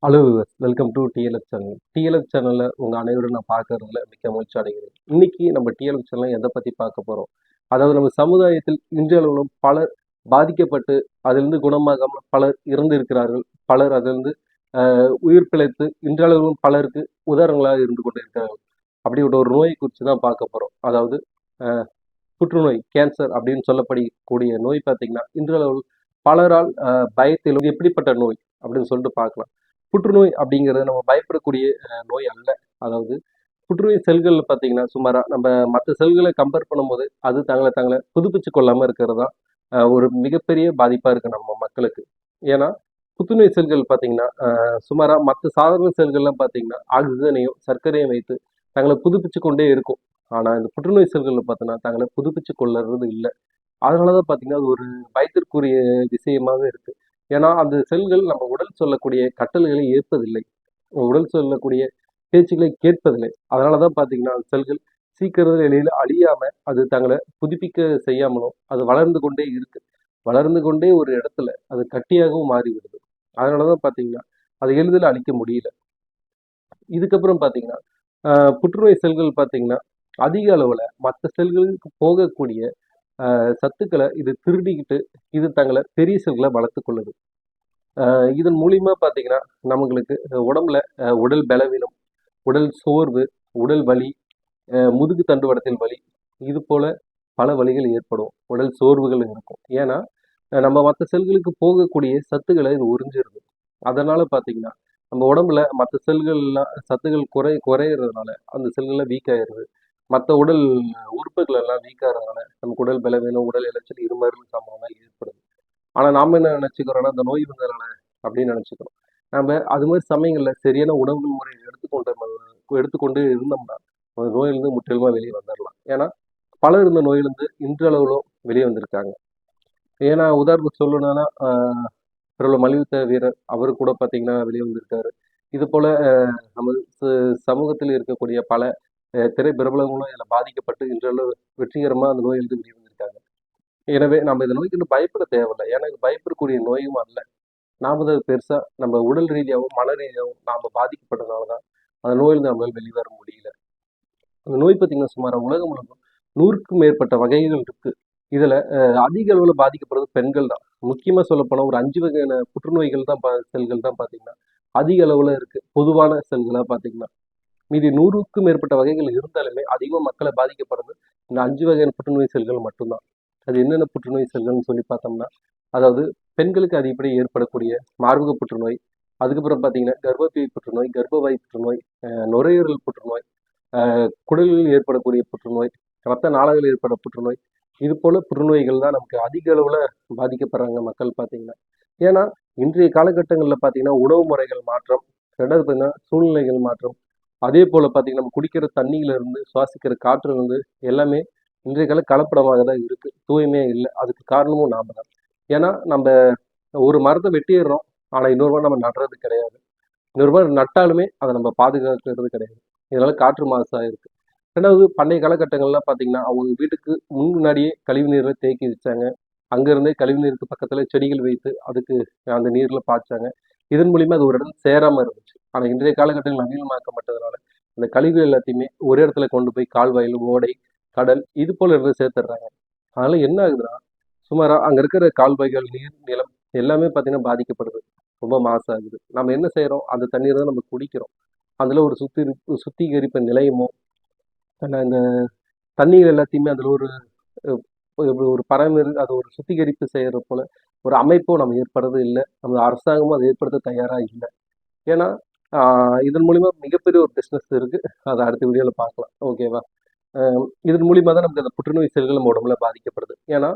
Hello welcome to DLF channel. DLF சேனலில் உங்கள் அனைவரும் நான் பார்க்கறதுல மிக்க மகிழ்ச்சி அடைகிறேன். இன்னைக்கு நம்ம டிஎல்எஃப் சேனலில் எதை பற்றி பார்க்க போகிறோம்? அதாவது நம்ம சமுதாயத்தில் இன்றளவிலும் பலர் பாதிக்கப்பட்டு அதிலிருந்து குணமாகாமல் பலர் இறந்து இருக்கிறார்கள். பலர் அதிலிருந்து உயிர் பிழைத்து இன்றளவிலும் பலருக்கு உதாரணங்களாக இருந்து கொண்டு இருக்கிறார்கள். அப்படிப்பட்ட ஒரு நோயை குறித்து தான் பார்க்க போகிறோம். அதாவது அஹ், புற்றுநோய், கேன்சர் அப்படின்னு சொல்லப்படக்கூடிய நோய் பார்த்தீங்கன்னா இன்றளவில் பலரால் பயத்தில் இது எப்படிப்பட்ட நோய் அப்படின்னு சொல்லிட்டு பார்க்கலாம். புற்றுநோய் அப்படிங்கிறது நம்ம பயப்படக்கூடிய நோய் அல்ல. அதாவது புற்றுநோய் செல்கள் பார்த்தீங்கன்னா சுமாரா நம்ம மற்ற செல்களை கம்பேர் பண்ணும்போது அது தங்களை புதுப்பிச்சு கொள்ளாம இருக்கிறது தான் ஒரு மிகப்பெரிய பாதிப்பா இருக்கு நம்ம மக்களுக்கு. ஏன்னா புற்றுநோய் செல்கள் பார்த்தீங்கன்னா சுமாரா மற்ற சாதாரண செல்கள்லாம் பார்த்தீங்கன்னா ஆக்சிஜனையும் சர்க்கரையும் வைத்து தங்களை புதுப்பிச்சு கொண்டே இருக்கும். ஆனா இந்த புற்றுநோய் செல்கள் பார்த்தீங்கன்னா தங்களை புதுப்பிச்சு கொள்ளுறது இல்லை. அதனாலதான் பார்த்தீங்கன்னா அது ஒரு பயத்திற்குரிய விஷயமாவே இருக்கு. ஏன்னா அந்த செல்கள் நம்ம உடல் சொல்லக்கூடிய கட்டளைகளை ஏற்பதில்லை. உடல் சொல்லக்கூடிய பேச்சுக்களை கேட்பதில்லை. அதனாலதான் பார்த்தீங்கன்னா அந்த செல்கள் சீக்கிரம் எளிதில் அழியாம அது தங்களை புதுப்பிக்க செய்யாமலும் அது வளர்ந்து கொண்டே இருக்கு. வளர்ந்து கொண்டே ஒரு இடத்துல அது கட்டியாகவும் மாறி விடுது. அதனாலதான் பார்த்தீங்கன்னா அதை எளிதில் அழிக்க முடியல. இதுக்கப்புறம் பார்த்தீங்கன்னா புற்றுநோய் செல்கள் பார்த்தீங்கன்னா அதிக அளவுல மற்ற செல்களுக்கு போகக்கூடிய சத்துக்களை இது திருடிக்கிட்டு இது தங்களை பெரிய செல்களை வளர்த்து கொள்ளுது. இதன் மூலியமா பார்த்தீங்கன்னா நம்மங்களுக்கு உடம்புல உடல் பலவீனம், உடல் சோர்வு, உடல் வலி, முதுகு தண்டுவடத்தில் வலி, இது போல பல வலிகள் ஏற்படும். உடல் சோர்வுகள் இருக்கும். ஏன்னா நம்ம மற்ற செல்களுக்கு போகக்கூடிய சத்துக்களை இது உறிஞ்சிருது. அதனால பார்த்தீங்கன்னா நம்ம உடம்புல மற்ற செல்கள்லாம் சத்துக்கள் குறையிறதுனால அந்த செல்கள்லாம் வீக் ஆயிருது. மற்ற உடல் உறுப்புகள் எல்லாம் வீக் ஆகிறதுனால நமக்கு உடல் பலவீனம், உடல் இளைச்சல், இருமறல் சம்பவம்லாம் ஏற்படுது. ஆனா நாம என்ன நினைச்சுக்கிறோம்னா இந்த நோய் வந்ததுனால அப்படின்னு நினைச்சுக்கிறோம். நம்ம அது மாதிரி சமயங்கள்ல சரியான உணவு முறை எடுத்துக்கொண்டு இருந்தோம்னா அந்த நோயிலிருந்து முற்றிலுமா வெளியே வந்துடலாம். ஏன்னா பலர் இந்த நோயிலிருந்து இன்றளவிலும் வெளியே வந்திருக்காங்க. ஏன்னா உதாரணத்துக்கு சொல்லணும்னா பிரபல மல்யுத்த வீரர் அவரு கூட பார்த்தீங்கன்னா வெளியே வந்திருக்காரு. இது போல நம்ம சமூகத்தில் இருக்கக்கூடிய பல திரை பிரபலங்களும் இதில் பாதிக்கப்பட்டு இன்றளவு வெற்றிகரமா அந்த நோயிலிருந்து வெளியே வந்திருக்காங்க. எனவே நம்ம இந்த நோய்க்கு இன்னும் பயப்பட தேவையில்லை. ஏன்னா இது பயப்படக்கூடிய நோயும் அல்ல. நாம தான் பெருசா நம்ம உடல் ரீதியாகவும் மன ரீதியாகவும் நாம பாதிக்கப்பட்டதுனால தான் அந்த நோயிலிருந்து நம்மளால வெளிவர முடியல. அந்த நோய் பார்த்தீங்கன்னா சுமார் உலகம் முழுவதும் 100க்கும் மேற்பட்ட வகைகள் இருக்கு. இதுல அதிக அளவுல பாதிக்கப்படுறது பெண்கள் தான். முக்கியமா சொல்லப்போனா ஒரு 5 வகையான புற்றுநோய்கள் தான் செல்கள் தான் பார்த்தீங்கன்னா அதிக அளவுல இருக்கு. பொதுவான செல்களா பார்த்தீங்கன்னா. மீதி 100க்கும் மேற்பட்ட வகைகள் இருந்தாலுமே அதிகமா மக்களை பாதிக்கப்படுறது இந்த 5 வகையான புற்றுநோய் செல்கள் மட்டும்தான். அது என்னென்ன புற்றுநோய் செல்கள்னு சொல்லி பார்த்தோம்னா, அதாவது பெண்களுக்கு அதிகப்படி ஏற்படக்கூடிய மார்பக புற்றுநோய், அதுக்கப்புறம் பார்த்தீங்கன்னா கர்ப்பப்பை புற்றுநோய், கர்ப்பவாய் புற்றுநோய், நுரையீரல் புற்றுநோய், குடலில் ஏற்படக்கூடிய புற்றுநோய், இரத்த நாளங்களில் ஏற்பட புற்றுநோய், இது போல புற்றுநோய்கள் தான் நமக்கு அதிக அளவுல பாதிக்கப்படுறாங்க மக்கள் பார்த்தீங்கன்னா. ஏன்னா இன்றைய காலகட்டங்களில் பார்த்தீங்கன்னா உணவு முறைகள் மாற்றம், ரெண்டாவது பார்த்தீங்கன்னா சூழ்நிலைகள் மாற்றம், அதே போல பார்த்தீங்கன்னா நம்ம குடிக்கிற தண்ணியில இருந்து சுவாசிக்கிற காற்றுல இருந்து எல்லாமே இன்றைய கால கலப்படமாக தான் இருக்கு. தூய்மையே இல்லை. அதுக்கு காரணமும் நாம தான். ஏன்னா நம்ம ஒரு மரத்தை வெட்டிடுறோம். ஆனா இன்னொரு மரம் நம்ம நடுறது கிடையாது. இன்னொரு மரம் நட்டாலுமே அதை நம்ம பாதுகாக்கிறது கிடையாது. இதனால காற்று மாசாயிருக்கு. ரெண்டாவது பண்டைய காலகட்டங்கள்லாம் பார்த்தீங்கன்னா அவங்க வீட்டுக்கு முன்னாடியே கழிவு நீரை தேக்கி வச்சாங்க. அங்கிருந்தே கழிவு நீருக்கு பக்கத்துல செடிகள் வைத்து அதுக்கு அந்த நீர்ல பாய்ச்சாங்க. இதன் மூலியமா அது ஒரு இடத்துல சேராம இருந்துச்சு. ஆனா இன்றைய காலகட்டங்கள் நவீனமாக்கப்பட்டதுனால இந்த கழிவு எல்லாத்தையுமே ஒரு இடத்துல கொண்டு போய் கால்வாயில், ஓடை, கடல் இது போல இடத்துல சேர்த்துடுறாங்க. அதனால என்ன ஆகுதுன்னா சுமாரா அங்க இருக்கிற கால்வாய்கள், நீர், நிலம் எல்லாமே பார்த்தீங்கன்னா பாதிக்கப்படுது. ரொம்ப மாசாகுது. நம்ம என்ன செய்றோம்? அந்த தண்ணீரை தான் நம்ம குடிக்கிறோம். அதுல ஒரு சுத்திகரிப்பு நிலையமோ, இந்த தண்ணீர் எல்லாத்தையுமே அதுல ஒரு ஒரு அது ஒரு சுத்திகரிப்பு செய்யற போல ஒரு அமைப்பும் நம்ம ஏற்படுறது இல்லை. நம்ம அரசாங்கமும் அதை ஏற்படுத்த தயாரா இல்லை. ஏன்னா இதன் மூலியமா மிகப்பெரிய ஒரு பிசினஸ் இருக்கு. அதை அடுத்த வீடியோல பார்க்கலாம். ஓகேவா? இதன் மூலியமா தான் நமக்கு அந்த புற்றுநோய் செல்கள் நம்ம உடம்புல பாதிக்கப்படுது. ஏன்னா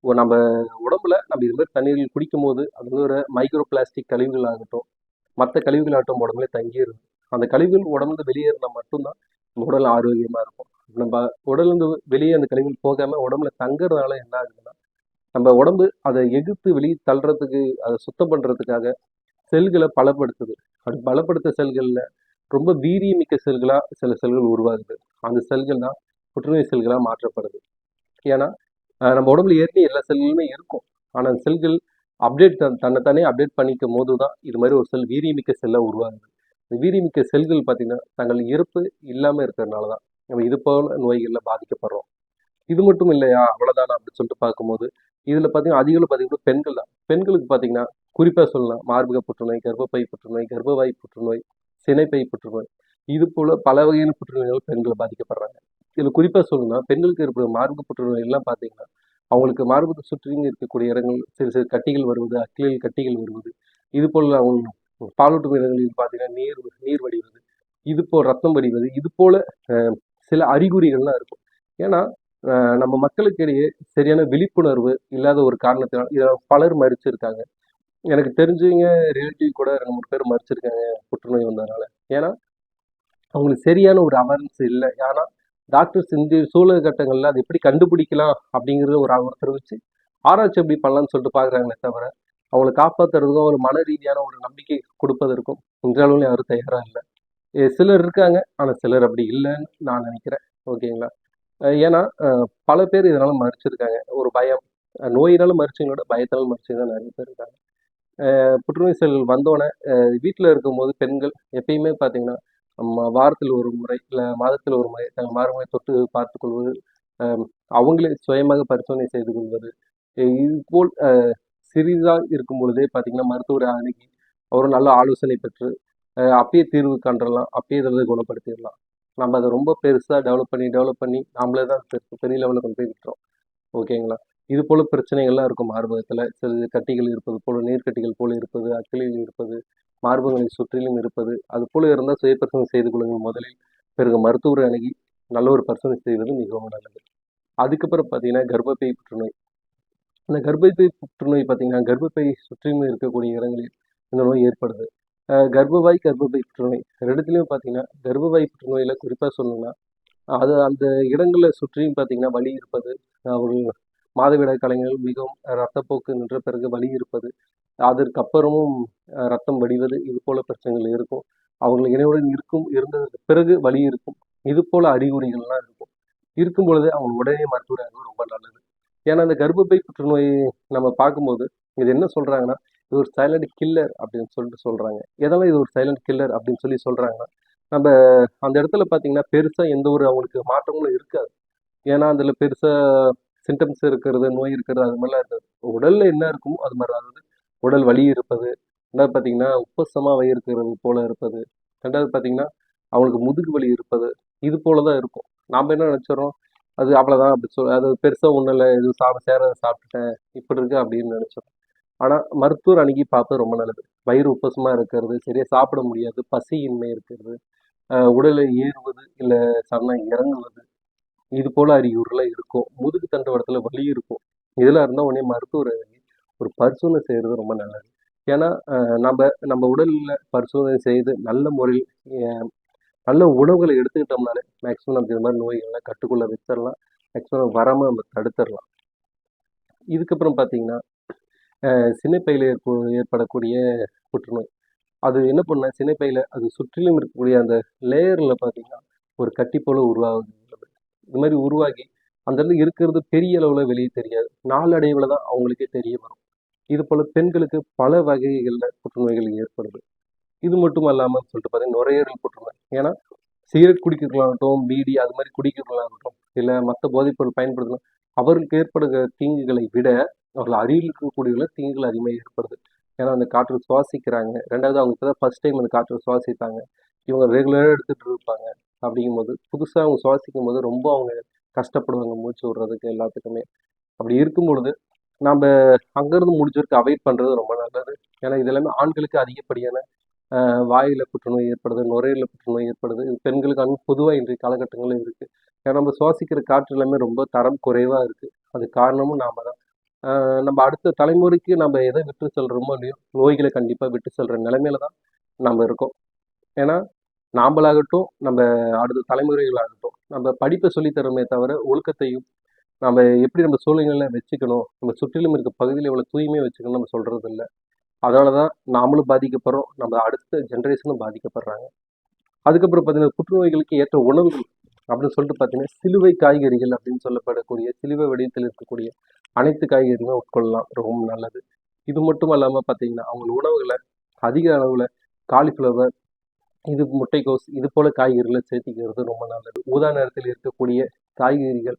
நம்ம உடம்புல நம்ம இது மாதிரி தண்ணீர்கள் குடிக்கும்போது அது ஒரு மைக்ரோ பிளாஸ்டிக் கழிவுகள் ஆகட்டும், மற்ற கழிவுகளாகட்டும் உடம்புல தங்கியிருது. அந்த கழிவுகள் உடம்புல வெளியேறினா மட்டும்தான் நம்ம உடல் ஆரோக்கியமா இருக்கும். நம்ம உடல்ல இருந்து வெளியே அந்த கழிவுகள் போகாம உடம்புல தங்குறதுனால என்ன ஆகுதுன்னா நம்ம உடம்பு அதை எதிர்த்து வெளியே தள்ளுறதுக்கு அதை சுத்தம் பண்றதுக்காக செல்களை பலப்படுத்துது. அப்படி பலப்படுத்த செல்கள்ல ரொம்ப வீரியமிக்க செல்களா சில செல்கள் உருவாகுது. அந்த செல்கள் தான் புற்றுநோய் செல்களா மாற்றப்படுது. ஏன்னா நம்ம உடம்புல ஏற்கனவே எல்லா செல்களுமே இருக்கும். ஆனா அந்த செல்கள் தன்னைத்தானே அப்டேட் பண்ணிக்கும் போது தான் இது மாதிரி ஒரு செல் வீரியமிக்க செல்லாக உருவாகுது. இந்த வீரியமிக்க செல்கள் பார்த்தீங்கன்னா தங்கள் இறப்பு இல்லாமல் இருக்கிறதுனால தான் நம்ம இது போல நோய்களில் பாதிக்கப்படுறோம். இது மட்டும் இல்லையா அவ்வளோதானா அப்படின்னு சொல்லிட்டு பார்க்கும்போது இதில் பார்த்தீங்கன்னா அதிக அளவு பார்த்தீங்கன்னா பெண்கள் தான். பெண்களுக்கு பார்த்தீங்கன்னா குறிப்பாக சொல்லலாம் மார்பக புற்றுநோய், கர்ப்பப்பை புற்றுநோய், கர்ப்பவாய் புற்றுநோய், சினைப்பை புற்றுநோய், இது போல பல வகையான புற்றுநோய்கள் பெண்கள் பாதிக்கப்படுறாங்க. இதில் குறிப்பாக சொல்லணும்னா பெண்களுக்கு இருக்கிற மார்பக புற்றுநோய் எல்லாம் பார்த்தீங்கன்னா அவங்களுக்கு மார்பகத்தை சுற்றிங்க இருக்கக்கூடிய இடங்கள் சிறு சிறு கட்டிகள் வருவது, அக்கிலில் கட்டிகள் வருவது, இது போல அவங்க பாலூட்டும் இடங்களில் பார்த்தீங்கன்னா நீர் வடிவது, இது போல் ரத்தம் வடிவது, இது போல சில அறிகுறிகள்லாம் இருக்கும். ஏன்னா நம்ம மக்களுக்கு இடையே சரியான விழிப்புணர்வு இல்லாத ஒரு காரணத்தினால் இதில் பலர் மறிச்சிருக்காங்க. எனக்கு தெரிஞ்சவங்க ரிலேட்டிவ் கூட 2-3 பேர் மறிச்சிருக்காங்க புற்றுநோய் வந்ததுனால. ஏன்னா அவங்களுக்கு சரியான ஒரு அவேர்னஸ் இல்லை. ஏன்னா டாக்டர்ஸ் இந்த சூழல் கட்டங்களில் அதை எப்படி கண்டுபிடிக்கலாம் அப்படிங்கிறத ஒருத்தர் வச்சு ஆராய்ச்சி எப்படி பண்ணலாம்னு சொல்லிட்டு பார்க்குறாங்களே தவிர அவங்களை காப்பாற்றுறதுக்கும் ஒரு மன ரீதியான ஒரு நம்பிக்கை கொடுப்பதற்கும் இன்றளவும் யாரும் தயாராக இல்லை. சிலர் இருக்காங்க, ஆனால் சிலர் அப்படி இல்லைன்னு நான் நினைக்கிறேன். ஓகேங்களா? ஏன்னா பல பேர் இதனால மறிச்சிருக்காங்க. ஒரு பயம், நோயினால மறிச்சவங்களோட பயத்தால் மறிச்சவங்க நிறைய பேர் இருக்காங்க. புற்றுநோய் செல் வந்தோடனே வீட்டில் இருக்கும்போது பெண்கள் எப்பயுமே பார்த்தீங்கன்னா வாரத்தில் ஒரு முறை இல்லை மாதத்தில் ஒரு முறை தங்கள் மார்பகத்தை தொட்டு பார்த்துக்கொள்வது, அவங்களே சுயமாக பரிசோதனை செய்து கொள்வது, இது போல் சிறிதாக இருக்கும் பொழுதே பார்த்தீங்கன்னா மருத்துவரை அணுகி அவர் நல்ல ஆலோசனை பெற்று அப்பயே தீர்வு கண்டுடலாம், அப்பயே இதை குணப்படுத்திடலாம். நம்ம அதை ரொம்ப பெருசாக டெவலப் பண்ணி நாமளே தான் பெரிய லெவலில் கொண்டு போய் விட்டுறோம். ஓகேங்களா? இது போல பிரச்சனைகள்லாம் இருக்கும் மார்பகத்தில். சில கட்டிகள் இருப்பது போல, நீர்க்கட்டிகள் போல இருப்பது, அக்கிலில் இருப்பது, மார்பகங்களை சுற்றிலும் இருப்பது, அது போல இருந்தால் சுய பரிசோதனை செய்து கொள்ளுங்கள் முதலில். பிறகு மருத்துவரை அணுகி நல்ல ஒரு பரிசோதனை செய்வது மிகவும் நல்லது. அதுக்கப்புறம் பார்த்தீங்கன்னா கர்ப்பப்பை புற்றுநோய். இந்த கர்ப்பப்பை புற்றுநோய் பார்த்தீங்கன்னா கர்ப்பப்பை சுற்றிலும் இருக்கக்கூடிய இடங்களில் இந்த நோய் ஏற்படுது. கர்ப்பவாய், கர்ப்பப்பை புற்றுநோய் ரெண்டுத்துலையும் பார்த்தீங்கன்னா கர்ப்பவாய் புற்றுநோயில் குறிப்பாக சொல்லணும்னா அது அந்த இடங்களில் சுற்றியும் பார்த்தீங்கன்னா வலி இருப்பது, ஒரு மாதவிடாய் கலைஞர்கள் மிகவும் ரத்தப்போக்கு நின்ற பிறகு வலி இருப்பது, அதற்கப்புறமும் ரத்தம் வடிவது, இது போல பிரச்சனைகள் இருக்கும். அவங்களுக்கு இணையுடன் இருந்ததுக்கு பிறகு வலி இருக்கும். இது போல அறிகுறிகள்லாம் இருக்கும். இருக்கும் பொழுது அவங்க உடனே மருத்துவரை அணுகுவது ரொம்ப நல்லது. ஏன்னா இந்த கர்ப்பப்பை புற்றுநோய் நம்ம பார்க்கும்போது இது என்ன சொல்றாங்கன்னா இது ஒரு சைலண்ட் கில்லர் அப்படின்னு சொல்லிட்டு சொல்றாங்க. எதெல்லாம் இது ஒரு சைலண்ட் கில்லர் அப்படின்னு சொல்லி சொல்றாங்கன்னா நம்ம அந்த இடத்துல பார்த்தீங்கன்னா பெருசாக எந்த ஒரு அவங்களுக்கு மாற்றங்களும் இருக்காது. ஏன்னா அதில் பெருசாக சிம்டம்ஸ் இருக்கிறது, நோய் இருக்கிறது, அது மாதிரிலாம் இருக்காது. உடலில் என்ன இருக்குமோ அது மாதிரி தான். அதாவது உடல் வலி இருப்பது, ரெண்டாவது பார்த்தீங்கன்னா உப்பசமாக வயிறுக்கிறது போல இருப்பது, ரெண்டாவது பார்த்தீங்கன்னா அவங்களுக்கு முதுகு வலி இருப்பது, இது போல தான் இருக்கும். நாம் என்ன நினச்சிடறோம் அது அவ்வளோதான் அப்படி அது பெருசாக ஒன்றும் இல்லை, இது சாப்பிட்டுட்டேன் இப்படி இருக்கு அப்படின்னு நினச்சிடறோம். ஆனால் மருத்துவர் அணுகி பார்ப்பது ரொம்ப நல்லது. வயிறு உப்பசமாக இருக்கிறது, சரியாக சாப்பிட முடியாது, பசியின்மை இருக்கிறது, உடலில் ஏறுவது இல்லை சடனாக இறங்குவது, இது போல அறிகுறிலாம் இருக்கும். முதுகு தண்டுவடத்தில் வலி இருக்கும். இதெல்லாம் இருந்தால் உடனே மருத்துவரை ஒரு பரிசோதனை செய்கிறது ரொம்ப நல்லது. ஏன்னா நம்ம நம்ம உடலில் பரிசோதனை செய்து நல்ல முறையில் நல்ல உணவுகளை எடுத்துக்கிட்டோம்னாலே மேக்ஸிமம் நமக்கு இது மாதிரி நோய்கள்லாம் கட்டுக்குள்ளே வச்சிடலாம். மேக்ஸிமம் வராமல் நம்ம தடுத்துடலாம். இதுக்கப்புறம் பார்த்தீங்கன்னா சினைப்பையில் ஏற்படக்கூடிய புற்றுநோய். அது என்ன பண்ணால் சினைப்பையில் அது சுற்றிலும் இருக்கக்கூடிய அந்த லேயரில் பார்த்தீங்கன்னா ஒரு கட்டி போல உருவாகுது. இது மாதிரி உருவாகி அந்த இடத்துல இருக்கிறது பெரிய அளவில் வெளியே தெரியாது. நாளடைவில் தான் அவங்களுக்கே தெரிய வரும். இது போல் பெண்களுக்கு பல வகைகளில் புற்றுநோய்கள் ஏற்படுது. இது மட்டும் இல்லாமல் சொல்லிட்டு பார்த்தீங்கன்னா நுரையீரல் புற்றுநோய். ஏன்னா சிகரெட் குடிக்கிறவங்களாகட்டும், பீடி அது மாதிரி குடிக்கிறவங்களாகட்டும், இல்லை மற்ற போதைப்பொருள் பயன்படுத்தலாம், அவர்களுக்கு ஏற்படுகிற தீங்குகளை விட அவர்கள் அருகில் இருக்கக்கூடியவர்கள் தீங்குகள் அதிகமாக ஏற்படுது. ஏன்னா அந்த காற்று சுவாசிக்கிறாங்க. ரெண்டாவது அவங்க இப்போ தான் ஃபர்ஸ்ட் டைம் அந்த காற்றை சுவாசித்தாங்க. இவங்க ரெகுலராக எடுத்துகிட்டு இருப்பாங்க. அப்படிங்கும்போது புதுசாக அவங்க சுவாசிக்கும் போது ரொம்ப அவங்க கஷ்டப்படுவாங்க மூச்சு விடுறதுக்கு எல்லாத்துக்குமே. அப்படி இருக்கும் பொழுது நம்ம அங்கேருந்து முடிஞ்ச வரைக்கும் அவாய்ட் பண்ணுறது ரொம்ப நல்லது. ஏன்னா இது எல்லாமே ஆண்களுக்கு அதிகப்படியான வாயில புற்றுநோய் ஏற்படுது, நுரையீரல் புற்றுநோய் ஏற்படுது. இது பெண்களுக்கு பொதுவாக இன்றைய காலகட்டங்களில் இருக்குது. ஏன்னா நம்ம சுவாசிக்கிற காற்று எல்லாமே ரொம்ப தரம் குறைவாக இருக்குது. அது காரணமும் நாம தான். நம்ம அடுத்த தலைமுறைக்கு நம்ம எதை விட்டு செல்கிறோமோ இல்லையோ நோய்களை கண்டிப்பாக விட்டு செல்கிற நிலைமையில தான் நம்ம இருக்கோம். ஏன்னா நாம்பளாகட்டும் நம்ம அடுத்த தலைமுறைகளாகட்டும் நம்ம படிப்பை சொல்லித்தரமே தவிர ஒழுக்கத்தையும் நம்ம எப்படி நம்ம சூழ்நிலைகளை வச்சுக்கணும், நம்ம சுற்றிலும் இருக்க பகுதியில் எவ்வளோ தூய்மையாக வச்சுக்கணும் நம்ம சொல்கிறது இல்லை. அதனால தான் நாமளும் பாதிக்கப்படுறோம், நம்ம அடுத்த ஜென்ரேஷனும் பாதிக்கப்படுறாங்க. அதுக்கப்புறம் பார்த்தீங்கன்னா புற்றுநோய்களுக்கு ஏற்ற உணவுகள் அப்படின்னு சொல்லிட்டு பார்த்தீங்கன்னா சிலுவை காய்கறிகள் அப்படின்னு சொல்லப்படக்கூடிய சிலுவை வடிவத்தில் இருக்கக்கூடிய அனைத்து காய்கறிகளும் உட்கொள்ளலாம், ரொம்ப நல்லது. இது மட்டும் இல்லாமல் பார்த்தீங்கன்னா அவங்க உணவுகளை அதிக அளவில் காலிஃப்ளவர், இது முட்டைக்கோஸ், இது போல காய்கறிகளை சேர்த்திக்கிறது ரொம்ப நல்லது. ஊதா நிறத்தில் இருக்கக்கூடிய காய்கறிகள்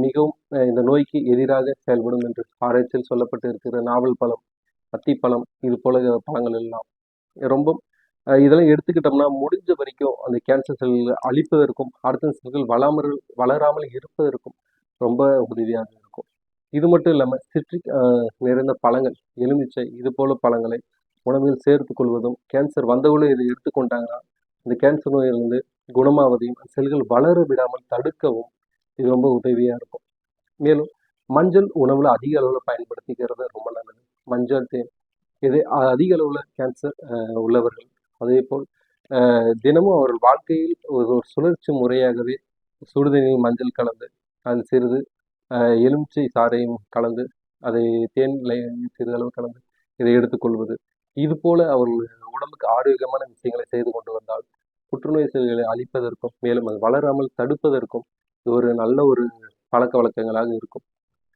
மிகவும் இந்த நோய்க்கு எதிராக செயல்படும் என்று ஆராய்ச்சியில் சொல்லப்பட்டு இருக்கிற நாவல் பழம், அத்திப்பழம், இது போல பழங்கள் எல்லாம் ரொம்ப இதெல்லாம் எடுத்துக்கிட்டோம்னா முடிஞ்ச வரைக்கும் அந்த கேன்சர் செல்களை அழிப்பதற்கும் அடுத்த செல்கள் வளராமல் இருப்பதற்கும் ரொம்ப உதவியாக இருக்கும். இது மட்டும் இல்லாமல் சிட்ரிக் நிறைந்த பழங்கள், எலுமிச்சை, இது போல பழங்களை உணவில் சேர்த்து கொள்வதும் கேன்சர் வந்தவங்களும் இதை எடுத்துக்கொண்டாங்கன்னா இந்த கேன்சர் நோயிலிருந்து குணமாவதையும் செல்கள் வளர விடாமல் தடுக்கவும் இது ரொம்ப உதவியாக இருக்கும். மேலும் மஞ்சள் உணவில் அதிக அளவில் பயன்படுத்திக்கிறது ரொம்ப நல்லது. மஞ்சள் தேன் இது அதிக அளவில் கேன்சர் உள்ளவர்கள் அதே போல் தினமும் அவர்கள் வாழ்க்கையில் ஒரு சுழற்சி முறையாகவே சுடுதண்ணீர் மஞ்சள் கலந்து அதில் சிறிது எலுமிச்சை சாறையும் கலந்து அதை தேனில் சிறிதளவு கலந்து இதை எடுத்துக்கொள்வது, இது போல அவர்கள் உடம்புக்கு ஆரோக்கியமான விஷயங்களை செய்து கொண்டு வந்தால் புற்றுநோய் செல்களை அழிப்பதற்கும் மேலும் அது வளராமல் தடுப்பதற்கும் இது ஒரு நல்ல ஒரு பழக்க வழக்கங்களாக இருக்கும்.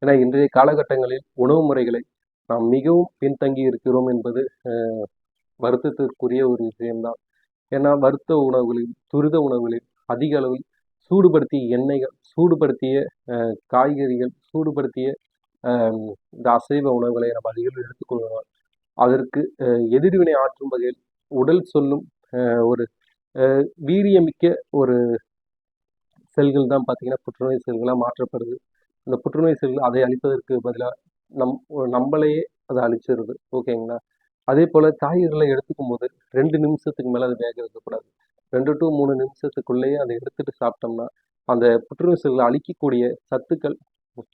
ஏன்னா இன்றைய காலகட்டங்களில் உணவு முறைகளை நாம் மிகவும் பின்தங்கி இருக்கிறோம் என்பது வருத்தத்திற்குரிய ஒரு விஷயம்தான். ஏன்னா வறுத்த உணவுகளில், துரித உணவுகளில் அதிக அளவில் சூடுபடுத்திய எண்ணெய்கள், சூடுபடுத்திய காய்கறிகள், சூடுபடுத்திய இந்த அசைவ உணவுகளை நம்ம அதிக அளவில் எடுத்துக்கொள்வதால் அதற்கு எதிர்வினை ஆற்றும் வகையில் உடல் சொல்லும் ஒரு வீரியமிக்க ஒரு செல்கள் தான் பார்த்தீங்கன்னா புற்றுநோய் செல்களாக மாற்றப்படுது. அந்த புற்றுநோய் செல்கள் அதை அழிப்பதற்கு பதிலாக நம்மளையே அதை அழிச்சிருது. ஓகேங்களா? அதே போல் காய்கறிகளை எடுத்துக்கும் போது 2 நிமிஷத்துக்கு மேலே அதை வேக வைக்கக்கூடாது. 2 to 3 நிமிஷத்துக்குள்ளேயே அதை எடுத்துட்டு சாப்பிட்டோம்னா அந்த புற்றுநோய் செல்களை அழிக்கக்கூடிய சத்துக்கள்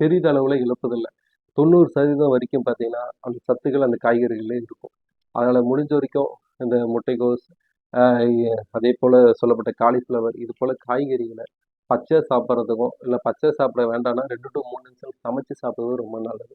பெரிதளவில் இழப்பதில்லை. 90% வரைக்கும் பார்த்தீங்கன்னா அந்த சத்துக்கள் அந்த காய்கறிகளே இருக்கும். அதனால் முடிஞ்ச வரைக்கும் இந்த முட்டைக்கோஸ், அதே போல் சொல்லப்பட்ட காலிஃப்ளவர், இது போல் காய்கறிகளை பச்சை சாப்பிட்றதுக்கும் இல்லை பச்சை சாப்பிட வேண்டாம்னா 2 to 3 நிமிஷம் சமைச்சு சாப்பிட்றது ரொம்ப நல்லது.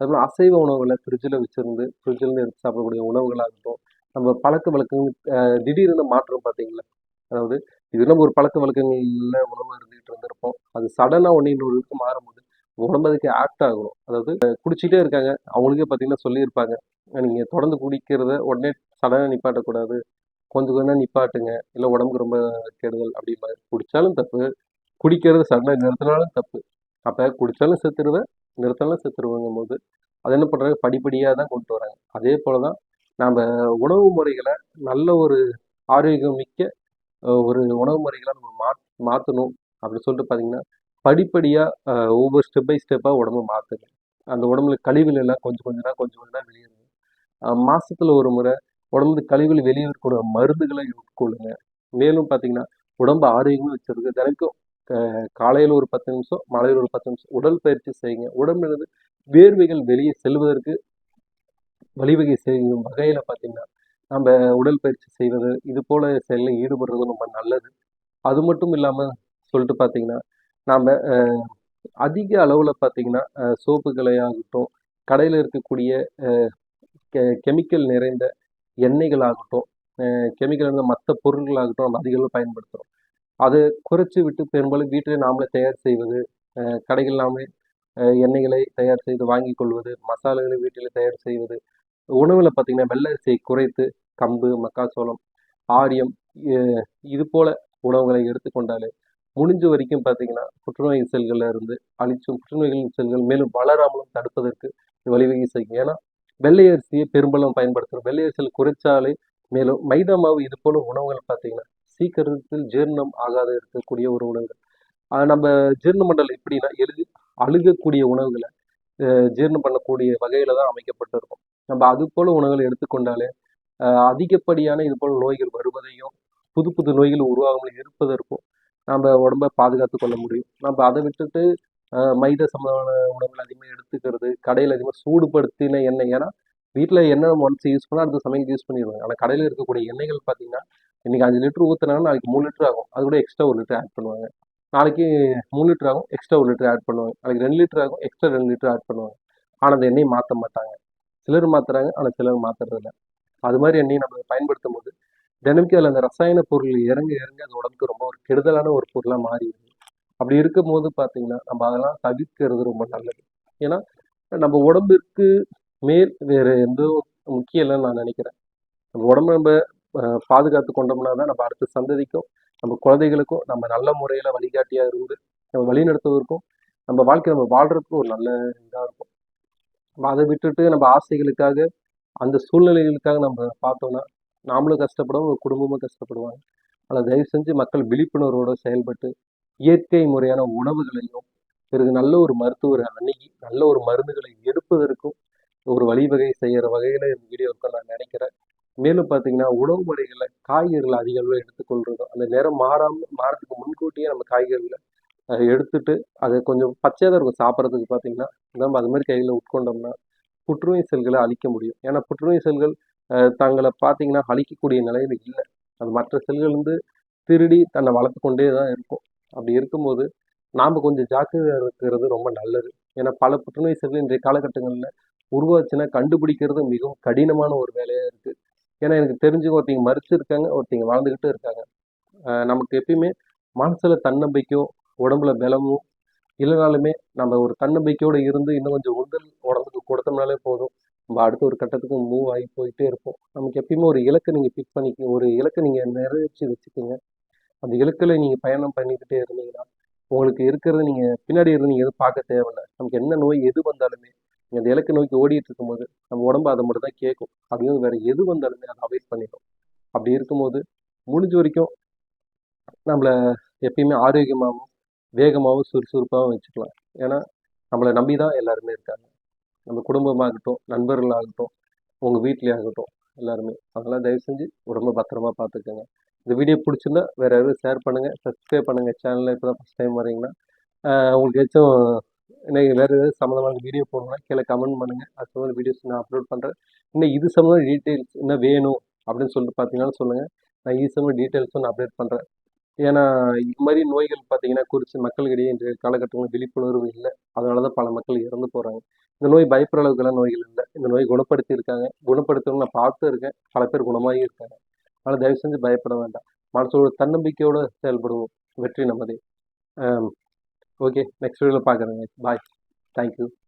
அதுபோல் அசைவ உணவுகளை ஃப்ரிட்ஜில் வச்சுருந்து ஃப்ரிட்ஜிலேருந்து எடுத்து சாப்பிடக்கூடிய உணவுகளாகட்டும், நம்ம பழக்க வழக்கங்கள் திடீர்னு மாற்றம் பார்த்தீங்களா, அதாவது இது ஒரு பழக்க வழக்கங்களில் உணவு இருந்துகிட்டு இருந்திருப்போம், அது சடனாக ஒன்று இன்னொருக்கு மாறும்போது உடம்பு அதுக்கு ஆக்ட் ஆகும். அதாவது குடிச்சிட்டே இருக்காங்க, அவங்களுக்கே பார்த்தீங்கன்னா சொல்லியிருப்பாங்க, நீங்கள் தொடர்ந்து குடிக்கிறத உடனே சடனாக நிப்பாட்டக்கூடாது, கொஞ்சம் கொஞ்சம் நிப்பாட்டுங்க, இல்லை உடம்புக்கு ரொம்ப கெடுதல் அப்படிம்பாரு. குடித்தாலும் தப்பு, குடிக்கிறது சடனாக நிறுத்தினாலும் தப்பு. அப்போ குடித்தாலும் செத்துருவேன், நிறுத்தினாலும் செத்துருவேங்கும் போது அது என்ன பண்ணுறாங்க, படிப்படியாக தான் கொண்டு வராங்க. அதே போல தான் நம்ம உணவு முறைகளை நல்ல ஒரு ஆரோக்கியம் மிக்க ஒரு உணவு முறைகளை நம்ம மாற்றணும் அப்படின்னு சொல்லிட்டு பார்த்தீங்கன்னா படிப்படியாக ஒவ்வொரு ஸ்டெப் பை ஸ்டெப்பாக உடம்பு மாற்றுங்க. அந்த உடம்புல கழிவுகள் எல்லாம் கொஞ்சம் கொஞ்சம் வெளியேறுங்க. மாசத்துல ஒரு முறை உடம்புல கழிவுகள் வெளியேறக்கூடிய மருந்துகளை உட்கொள்ளுங்க. மேலும் பார்த்தீங்கன்னா உடம்பு ஆரோக்கியமாக வச்சிருக்கு. தினைக்கும் காலையில் ஒரு 10 நிமிஷம், மாலையில் ஒரு 10 நிமிஷம் உடற்பயிற்சி செய்யுங்க. உடம்பிலிருந்து வேர்வைகள் வெளியே செல்வதற்கு வழிவகை செய்யும் வகையில் பார்த்தீங்கன்னா நம்ம உடற்பயிற்சி செய்வது, இது போல செயலில் ஈடுபடுறது ரொம்ப நல்லது. அது மட்டும் இல்லாமல் சொல்லிட்டு பார்த்தீங்கன்னா நாம் அதிக அளவில் பார்த்தீங்கன்னா சோப்புகளை ஆகட்டும், கடையில் இருக்கக்கூடிய கெமிக்கல் நிறைந்த எண்ணெய்களாகட்டும், கெமிக்கல் இருந்த மற்ற பொருட்களாகட்டும் நம்ம அதிக அளவு பயன்படுத்துகிறோம். அதை குறைச்சி விட்டு பெரும்பாலும் வீட்டிலே நாமளே தயார் செய்வது, கடைகள் நாமளே எண்ணெய்களை தயார் செய்து வாங்கி கொள்வது, மசாலாகளை வீட்டிலே தயார் செய்வது, உணவில் பார்த்தீங்கன்னா வெள்ளை அரிசியை குறைத்து கம்பு, மக்காச்சோளம், ஆரியம், இது போல உணவுகளை எடுத்துக்கொண்டாலே முடிஞ்ச வரைக்கும் பார்த்தீங்கன்னா புற்றுநோய் செல்களில் இருந்து அழிச்சும் புற்றுநோய்களின் செல்கள் மேலும் வளராமலும் தடுப்பதற்கு வழிவகை செய்யும். ஏன்னா வெள்ளை அரிசியை பெரும்பாலும் பயன்படுத்துகிறோம். வெள்ளை அரிசியில் குறைச்சாலே மேலும் மைதா மாவு, இது போல உணவுகள் பார்த்தீங்கன்னா சீக்கிரத்தில் ஜீரணம் ஆகாத இருக்கக்கூடிய ஒரு உணவுகள். நம்ம ஜீரண மண்டலம் எப்படின்னா அழுகக்கூடிய உணவுகளை ஜீரணம் பண்ணக்கூடிய வகையில தான் அமைக்கப்பட்டிருக்கும். நம்ம அது போல உணவுகளை எடுத்துக்கொண்டாலே அதிகப்படியான இது போல நோய்கள் வருவதையும் புது புது நோய்கள் உருவாகாமல் இருப்பதற்கும் நம்ம உடம்பை பாதுகாத்து கொள்ள முடியும். நம்ம அதை விட்டுட்டு மைதா சம்பந்தமான உணவுகள் அதிகமாக எடுத்துக்கிறது, கடையில் அதிகமாக சூடுபடுத்தின எண்ணெய், ஏன்னா வீட்டில் எண்ணெய் ஒன்ஸ் யூஸ் பண்ணால் அடுத்த சமையல் யூஸ் பண்ணிடுவாங்க. ஆனால் கடையில் இருக்கக்கூடிய எண்ணெய்கள் பார்த்தீங்கன்னா இன்னைக்கு 5 லிட்டர் ஊற்றுனாங்கன்னா நாளைக்கு 3 லிட்டர் ஆகும், அது கூட எக்ஸ்ட்ரா 1 லிட்டர் ஆட் பண்ணுவாங்க. நாளைக்கு 3 லிட்டர் ஆகும், எக்ஸ்ட்ரா 1 லிட்டர் ஆட் பண்ணுவாங்க. நாளைக்கு 2 லிட்டர் ஆகும், எக்ஸ்ட்ரா 2 லிட்டர் ஆட் பண்ணுவாங்க. ஆனால் அந்த எண்ணெயை மாற்ற மாட்டாங்க. சிலர் மாற்றுறாங்க, ஆனால் சிலர் மாற்றுறது இல்லை. அது மாதிரி எண்ணெயை நம்ம பயன்படுத்தும் போது தினமும் அதில் அந்த ரசாயன பொருள் இறங்க அது உடம்புக்கு ரொம்ப ஒரு கெடுதலான ஒரு பொருளாக மாறிடுது. அப்படி இருக்கும் போது பார்த்தீங்கன்னா நம்ம அதெல்லாம் தவிர்க்கிறது ரொம்ப நல்லது. ஏன்னா நம்ம உடம்பிற்கு வேறு எதுவும் முக்கியம் இல்லைன்னு நான் நினைக்கிறேன். நம்ம உடம்ப நம்ம பாதுகாத்து கொண்டோம்னா தான் நம்ம அடுத்த சந்ததிக்கும் நம்ம குழந்தைகளுக்கும் நம்ம நல்ல முறையில் வழிகாட்டியாக இருந்து நம்ம வழிநடத்துவதற்கும் நம்ம வாழ்க்கை நம்ம வாழ்றதுக்கும் ஒரு நல்ல இதாக இருக்கும். நம்ம அதை விட்டுட்டு நம்ம ஆசைகளுக்காக அந்த சூழ்நிலைகளுக்காக நம்ம பார்த்தோம்னா நாமளும் கஷ்டப்படுவோம், ஒரு குடும்பமும் கஷ்டப்படுவாங்க. அதில் தயவு செஞ்சு மக்கள் விழிப்புணர்வோடு செயல்பட்டு இயற்கை முறையான உணவுகளையும் பிறகு நல்ல ஒரு மருத்துவரை அணுகி நல்ல ஒரு மருந்துகளை எடுப்பதற்கும் ஒரு வழிவகை செய்கிற வகையில் இந்த வீடியோ இருக்க நான் நினைக்கிறேன். மேலும் பார்த்தீங்கன்னா உணவு முறைகளில் காய்கறிகளை அதிக அளவில் எடுத்துக்கொள்றதும் அந்த நேரம் மாறதுக்கு முன்கூட்டியே நம்ம காய்கறிகளை எடுத்துட்டு அதை கொஞ்சம் பச்சையாக தான் இருக்கும் சாப்பிட்றதுக்கு. பார்த்தீங்கன்னா நம்ம அது மாதிரி கையில் உட்கொண்டோம்னா புற்றுநோய் செல்களை அழிக்க முடியும். ஏன்னா புற்றுநோய் செல்கள் தங்களை பார்த்தீங்கன்னா அழிக்கக்கூடிய நிலையில் இல்லை. அது மற்ற செல்கள் வந்து திருடி தன்னை வளர்த்து கொண்டே தான் இருக்கும். அப்படி இருக்கும்போது நாம் கொஞ்சம் ஜாக்கிரதையாக இருக்கிறது ரொம்ப நல்லது. ஏன்னா பல புற்றுநோய் செல்கள் இன்றைய காலகட்டங்களில் உருவாச்சுன்னா கண்டுபிடிக்கிறது மிகவும் கடினமான ஒரு வேலையாக இருக்குது. ஏன்னா எனக்கு தெரிஞ்சு ஒருத்தங்க மறிச்சிருக்காங்க, ஒருத்தங்க வாழ்ந்துக்கிட்டு இருக்காங்க. நமக்கு எப்பயுமே மனசில் தன்னம்பிக்கையும் உடம்புல பலமும் இல்லைனாலுமே நம்ம ஒரு தன்னம்பிக்கையோடு இருந்து இன்னும் கொஞ்சம் உடம்புக்கு கொடுத்தோம்னாலே போதும். நம்ம அடுத்த ஒரு கட்டத்துக்கு மூவ் ஆகி போயிட்டே இருப்போம். நமக்கு எப்பயுமே ஒரு இலக்கை நீங்கள் பிக் பண்ணிக்க, ஒரு இலக்கை நீங்கள் நிறைவேற்றி வச்சுக்கோங்க. அந்த இலக்கில் நீங்கள் பயணம் பண்ணிக்கிட்டே இருந்தீங்கன்னா உங்களுக்கு இருக்கிறது நீங்கள் பின்னாடி இருந்து நீங்கள் எதுவும் பார்க்க தேவையில்லை. நமக்கு என்ன நோய் எது வந்தாலுமே நீங்கள் அந்த இலக்கை நோக்கி ஓடிட்டு இருக்கும்போது நம்ம உடம்பு அதை மட்டும் தான் கேட்கும். அப்படிங்கிறது வேற எது வந்தாலுமே அதை அவாய்ட் பண்ணிடும். அப்படி இருக்கும்போது முடிஞ்ச வரைக்கும் நம்மளை எப்பயுமே ஆரோக்கியமாகவும் வேகமாகவும் சுறுசுறுப்பாகவும் வச்சுக்கலாம். ஏன்னா நம்மளை நம்பி தான் எல்லாருமே இருக்காங்க. நம்ம குடும்பமாகட்டும், நண்பர்களாகட்டும், உங்கள் வீட்லேயே ஆகட்டும், எல்லாருமே. அதெல்லாம் தயவு செஞ்சு உடம்ப பத்திரமா பார்த்துக்கோங்க. இந்த வீடியோ பிடிச்சிருந்தா வேற யாரும் ஷேர் பண்ணுங்கள், சப்ஸ்கிரைப் பண்ணுங்கள். சேனலில் இப்போ தான் ஃபஸ்ட் டைம் வரீங்கன்னா உங்களுக்கு ஏதாச்சும் இன்னைக்கு வேறு ஏதாவது சம்மந்தமான வீடியோ போடணும்னா கீழே கமெண்ட் பண்ணுங்கள். அது சம்மந்த வீடியோஸ் நான் அப்லோட் பண்ணுறேன். இன்னும் இது சம்மந்தமான டீட்டெயில்ஸ் இன்னும் வேணும் அப்படின்னு சொல்லிட்டு பார்த்தீங்கன்னாலும் சொல்லுங்கள். நான் இது சம்மந்த டீட்டெயில்ஸும் நான் அப்டேட் பண்ணுறேன். ஏன்னா இது மாதிரி நோய்கள் பார்த்தீங்கன்னா குறித்து மக்களிடையே இன்றைய காலகட்டங்களில் விழிப்புணர்வு இல்லை. அதனால தான் பல மக்கள் இறந்து போகிறாங்க. இந்த நோய் பயப்படுற அளவுக்குலாம் நோய்கள் இல்லை. இந்த நோய் குணப்படுத்தி இருக்காங்க. குணப்படுத்தவங்க நான் பார்த்து இருக்கேன். பல பேர் குணமாகி இருக்காங்க. அதனால் தயவு செஞ்சு பயப்பட வேண்டாம். மனசோட தன்னம்பிக்கையோடு செயல்படுவோம். வெற்றி நமதே. ஓகே, நெக்ஸ்ட் வீடியோவில் பார்க்குறேங்க. பாய். தேங்க்யூ.